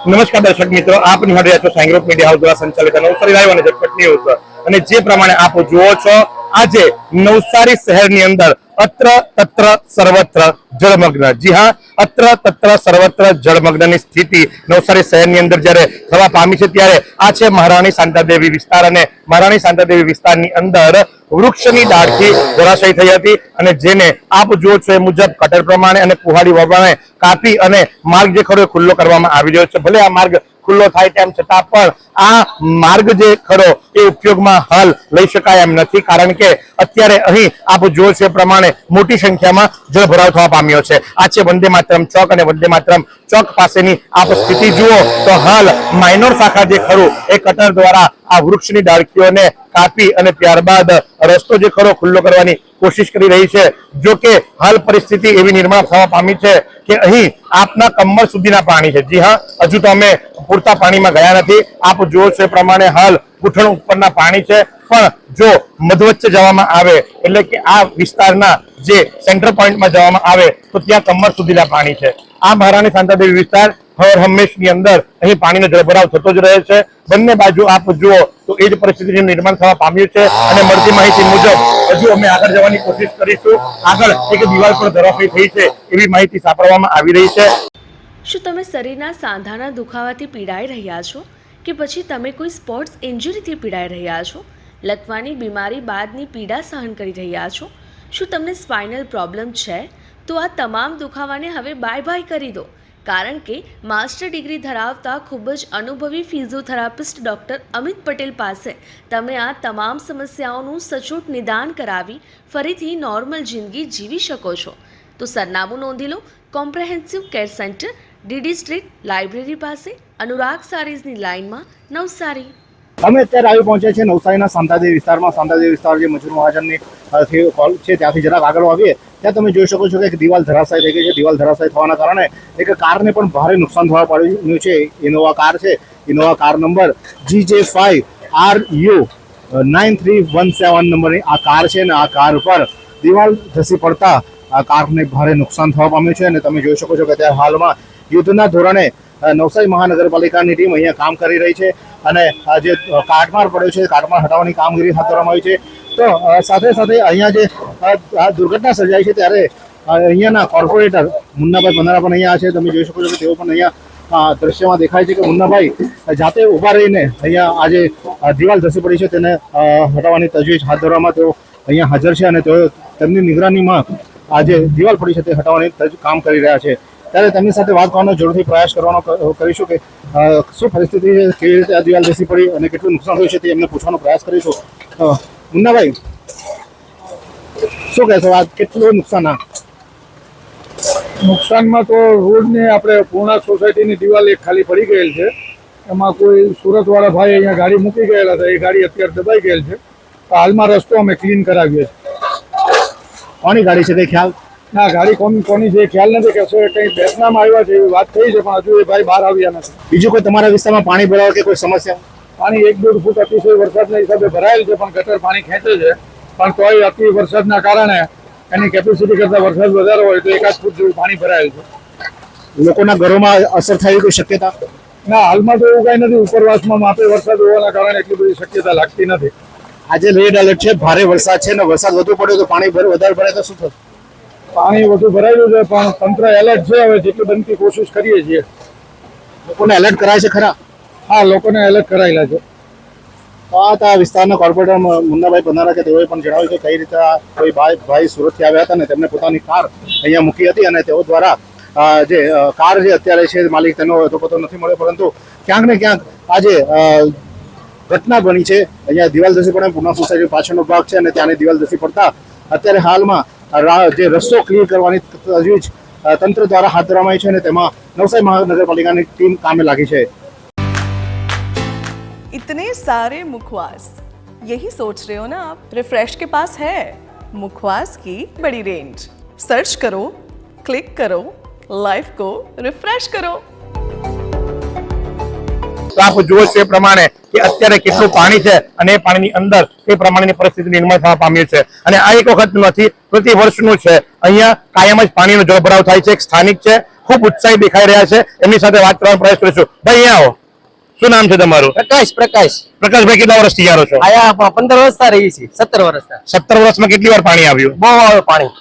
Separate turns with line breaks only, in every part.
નમસ્કાર દર્શક મિત્રો, આપ નિહાળી રહ્યા છો સાઈ ગ્રુપ મીડિયા હાઉસ દ્વારા સંચાલિત નવસારી લાઈવ અને ઝટપટ ન્યૂઝ। અને જે પ્રમાણે આપ જુઓ છો, આજે નવસારી શહેરની અંદર અત્ર તત્ર સર્વત્ર જળમગ્ન। જી હા, અત્ર તત્ર સર્વત્ર જળમગ્નની સ્થિતિ નવસારી શહેરની અંદર જ્યારે થવા પામી છે, ત્યારે આ છે મહારાણી શાંતાદેવી વિસ્તાર। અને મહારાણી શાંતાદેવી વિસ્તારની અંદર વૃક્ષની ડાળથી ધરાશયી થઈ હતી અને જેને આપ જુઓ છો એ મુજબ કટર પ્રમાણે અને કુહાડી પ્રમાણે કાપી અને માર્ગ જે ખરો ખુલ્લો કરવામાં આવી રહ્યો છે। ભલે આ માર્ગ ખુલ્લો થાય તેમ છતાં પણ આ માર્ગ જે ખરો એ ઉપયોગમાં હાલ લઈ શકાય એમ નથી, કારણ કે અત્યારે અહીં આપ જુઓ છો એ પ્રમાણે મોટી સંખ્યામાં જળભરાવ થવા પામ્યો છે। આ છે વંદે માતરમ ચોક અને વંદે માતરમ ચોક પાસેની આપ સ્થિતિ જુઓ તો હાલ માઇનોર શાખા જે ખરું એ કટર દ્વારા આ વૃક્ષની ડાળખીઓને કાપી અને ત્યારબાદ રસ્તો જે ખરો ખુલ્લો કરવાની કોશિશ કરી રહી છે। જો કે હાલ પરિસ્થિતિ એવી નિર્માણ થવા પામી છે કે અહીં આપના કમર સુધીના પાણી છે। જી હા, હજુ તો અમે પૂરતા પાણીમાં ગયા નથી। આપ જુઓ છો એ પ્રમાણે હાલ ઘૂંટણ ઉપરના પાણી છે, પણ જો મધવચ્ચે જવામાં આવે એટલે કે આ વિસ્તારના જે સેન્ટર પોઈન્ટમાં જવામાં આવે તો ત્યાં કમર સુધીના પાણી છે। આ મહારાણી શાંતાદેવી વિસ્તાર હર હંમેશની અંદર અહીં પાણીનો જળભરાવ થતો જ રહે છે। બંને બાજુ આપ જુઓ તો એ જ પરિસ્થિતિનું નિર્માણ થવા પામ્યું છે અને મળતી માહિતી મુજબ હજુ અમે આગળ જવાની કોશિશ કરીશું। આગળ એક દિવાલ પર ધરાશયી થઈ છે એવી માહિતી સાંભળવામાં આવી રહી છે।
શું તમે શરીરના સાંધાના દુખાવાથી પીડાઈ રહ્યા છો કે પછી તમે કોઈ સ્પોર્ટ્સ ઇન્જરીથી પીડાઈ રહ્યા છો? લકવાની બીમારી બાદની પીડા સહન કરી રહ્યા છો? શું તમને સ્પાઇનલ પ્રોબ્લેમ છે? તો આ તમામ દુખાવાને હવે બાય બાય કરી દો, કારણ કે માસ્ટર ડિગ્રી ધરાવતા ખૂબ જ અનુભવી ફિઝિયોથેરાપિસ્ટ ડૉક્ટર અમિત પટેલ પાસે તમે આ તમામ સમસ્યાઓનું સચોટ નિદાન કરાવી ફરીથી નોર્મલ જિંદગી જીવી શકો છો। તો સરનામું નોંધી લો, comprehensive care centre, DD street, library પાસે, અનુરાગ સારીઝની લાઇનમાં, નવસારી।
અમે અત્યારે આવી પહોંચ્યા છે નવસારીના શાંતાદેવી વિસ્તારમાં। શાંતાદેવી વિસ્તાર જે મજૂર મહાજનની કોલ છે ત્યાંથી જરાક આગળ આવીએ ત્યાં તમે જોઈ શકો છો કે એક દિવાલ ધરાશાયી થઈ ગઈ છે। દિવાલ ધરાશાયી થવાના કારણે એક કારને પણ ભારે નુકસાન થવા પાડ્યું છે। ઇનોવા કાર છે, ઇનોવા કાર નંબર GJ5RU 9317 નંબરની આ કાર છે ને આ કાર પર દિવાલ ધસી પડતા આ કારને ભારે નુકસાન થવા પામ્યું છે। અને તમે જોઈ શકો છો કે અત્યારે હાલમાં યુદ્ધના ધોરણે નવસારી મહાનગરપાલિકાની ટીમ અહીંયા કામ કરી રહી છે અને જે કાટમાળ પડ્યો છે કાટમાળ હટાવવાની કામગીરી હાથ ધરવામાં આવી છે। તો સાથે સાથે અહીંયા જે આ દુર્ઘટના સર્જાઈ છે ત્યારે અહીંયાના કોર્પોરેટર મુન્નાભાઈ પંધારા પણ અહીંયા છે। તમે જોઈ શકો છો કે તેઓ પણ અહીંયા દ્રશ્યમાં દેખાય છે કે મુન્નાભાઈ જાતે ઊભા રહીને અહીંયા આજે દિવાલ ધસી પડી છે તેને હટાવવાની તજવીજ હાથ ધરવામાં તેઓ અહીંયા હાજર છે અને તેઓ તેમની નિગરાનીમાં આજે દિવાલ પડી છે તે હટાવવાની કામ કરી રહ્યા છે। ત્યારે તેમની સાથે વાત કરવાનો જરૂરથી પ્રયાસ કરવાનો કરીશું કે શું પરિસ્થિતિ છે, કેવી રીતે આ દિવાલ ધસી પડી અને કેટલું નુકસાન થયું છે તે એમને પૂછવાનો પ્રયાસ કરીશું। મુન્નાભાઈ, શું કહેશો, આ કેટલું નુકસાન?
નુકસાનમાં તો રોડની આપણે પૂર્ણા સોસાયટીની દિવાલ એક ખાલી પડી ગયેલ છે। એમાં કોઈ સુરતવાળા ભાઈ અહીંયા ગાડી મૂકી ગયેલા હતા, એ ગાડી અત્યારે દબાઈ ગયેલ છે। તો હાલમાં રસ્તો અમે ક્લીન કરાવીએ છીએ।
કોની ગાડી છે તે ખ્યાલ?
ના, ગાડી કોની છે ખ્યાલ નથી કે કંઈ બેસનામાં આવ્યા છે એવી વાત થઈ છે, પણ હજુ એ ભાઈ બહાર આવ્યા નથી।
બીજું કોઈ તમારા વિસ્તારમાં પાણી ભરાવા કે કોઈ સમસ્યા?
પાણી 1-1.5 ફૂટ અતિશય વરસાદના હિસાબે ભરાયેલ છે, પણ ગટર પાણી ખેંચે છે, પણ તોય અતિ વરસાદના કારણે એની કેપેસિટી કરતાં વરસાદ વધારે હોય તો 1-8 ફૂટ જેવું પાણી ભરાયેલ છે।
લોકોના ઘરોમાં અસર થાય કોઈ શક્યતા?
ના, હાલમાં તો એવું કાંઈ નથી। ઉપરવાસમાં માપે વરસાદ હોવાના કારણે એટલી બધી શક્યતા લાગતી નથી।
આજે રેડ એલર્ટ છે, ભારે વરસાદ છે ને વરસાદ વધુ પડ્યો તો પાણી વધારે ભરાય તો શું થશે?
પાણી વધુ ભરાયેલું છે, પણ તંત્ર એલર્ટ છે। હવે જેટલી બનતી કોશિશ કરીએ છીએ।
લોકોને એલર્ટ કરાય છે ખરા?
હા, લોકોને એલર્ટ કરાયેલા છે।
આ વિસ્તારના કોર્પોરેટર મુન્નાભાઈ પંધારા કે તેઓએ પણ જણાવ્યું કે કઈ રીતે કોઈ ભાઈ સુરતથી આવ્યા હતા ને તેમને પોતાની કાર અહીંયા મૂકી હતી અને તેઓ દ્વારા જે કાર જે અત્યારે છે માલિક તેનો પતો નથી મળ્યો, પરંતુ ક્યાંક ને ક્યાંક આજે ઘટના બની છે। અહીંયા દિવાલ ધસી પડે પૂર્ણા સોસાયટી પાછળનો ભાગ છે અને ત્યાંની દિવાલ ધસી પડતા અત્યારે હાલમાં જે રસ્તો ક્લિયર કરવાની તજવીજ તંત્ર દ્વારા હાથ ધરવામાં આવી છે અને તેમાં નવસારી મહાનગરપાલિકાની ટીમ કામે લાગી છે।
इतने सारे मुखवास, यही सोच रहे हो ना आप? रिफ्रेश के पास है मुखवास की बड़ी रेंज। सर्च करो, क्लिक करो, लाइफ को रिफ्रेश करो।
આપ જુઓ છો એ પ્રમાણે કે અત્યારે કેટલું પાણી છે અને એ પાણીની અંદર એ પ્રમાણેની પરિસ્થિતિ નિર્માણ થવા પામ્યું છે. અને આ એક વખત નથી, પ્રતિ વર્ષનું છે. અહીંયા કાયમ જ પાણીનો જળભરાવ થાય છે. એક સ્થાનિક છે, ખૂબ ઉત્સાહી દેખાઈ રહ્યા છે, એમની સાથે વાત કરવાનો પ્રયાસ કરીશું. ભાઈ અહીંયા આવો, શું નામ છે તમારું? પ્રકાશભાઈ, કેટલા વર્ષથી યારો છો?
આયા 15 વર્ષથી રહી છે. 17 વર્ષથી.
17 વર્ષમાં કેટલી વાર પાણી આવ્યું?
બહુ આવે પાણી,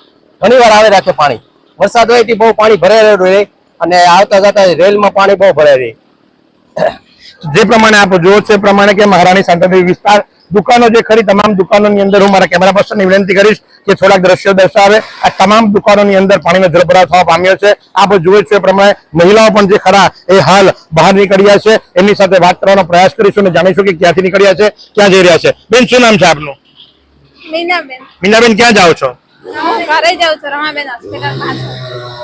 ઘણી વાર આવે રાખે પાણી. વરસાદ હોય તો બહુ પાણી ભરાયેલું રહે અને આવતા જતા રેલમાં પાણી બહુ ભરાય રહે.
જે પ્રમાણે આપ જુઓ છો એ પ્રમાણે કે મહારાણી શાંતાદેવી વિસ્તાર દુકાનો જે ખરી તમામ દુકાનોની અંદર હું મારા કેમેરા પર્સનને વિનંતી કરીશ કે થોડાક દ્રશ્યો દર્શાવે. આ તમામ દુકાનોની અંદર પાણીનો જળભરાવ થવા પામ્યો છે. આપ જુઓ છો એ પ્રમાણે મહિલાઓ પણ જે ખરા એ હાલ બહાર નીકળ્યા છે. એમની સાથે વાત કરવાનો પ્રયાસ કરીશું અને જાણીશું કે ક્યાંથી નીકળ્યા છે, ક્યાં જઈ રહ્યા છે. બેન, શું નામ છે આપનું? મીનાબેન, ક્યાં જાઓ છો?
હું ઘરે જાઉં છું, રમાબેન હોસ્પિટલમાં છું.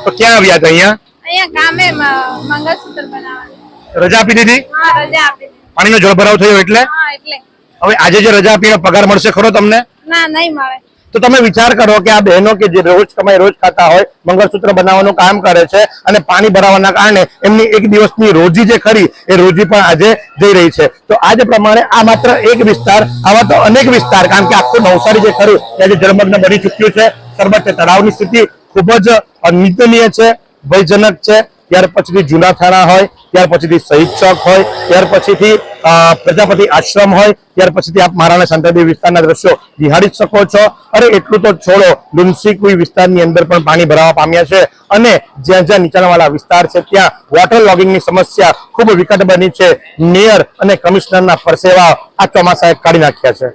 તો ક્યાં આવ્યા હતા? અહીંયા
અહીંયા ગામે મંગળસૂત્ર બનાવવાનું.
રજા આપી દીધી?
હા, રજા આપી દીધી.
પાણીનો જળભરાવ થયો એટલે
હા, એટલે
હવે આજે જે રજા આપીને પગાર મળશે ખરો તમને?
ના, નહીં મળે.
તો તમે વિચાર કરો કે આ બહેનો કે જે રોજ કમાઈ રોજ ખાતા હોય, મંગળસૂત્ર બનાવવાનું કામ કરે છે અને પાણી ભરાવાના કારણે એમની એક દિવસની રોજી જે ખરી એ રોજી પણ આજે જઈ રહી છે. તો આજ પ્રમાણે આ માત્ર એક વિસ્તાર, આવા તો અનેક વિસ્તાર, કારણ કે આખું નવસારી જે ખરું એ આજે જળમગ્ન બની ચૂક્યું છે. સરબતે તળાવની સ્થિતિ ખૂબ જ નિંદનીય છે, ભયજનક છે. ત્યાર પછીથી જૂના થાણા હોય, ત્યાર પછીથી શહીદ ચોક હોય, ત્યાર પછીથી પ્રજાપતિ આશ્રમ હોય, ત્યાર પછીથી આપ મહારાણા શાંતાદેવી વિસ્તારના દ્રશ્યો નિહાળી શકો છો. અરે એટલું તો છોડો, લુન્સીકુઈ વિસ્તારની અંદર પણ પાણી ભરાવા પામ્યા છે અને જ્યાં જ્યાં નીચાણવાળા વિસ્તાર છે ત્યાં વોટર લોગિંગની સમસ્યા ખૂબ વિકટ બની છે. મેયર અને કમિશનરના પરસેવા આ ચોમાસાએ કાઢી નાખ્યા છે.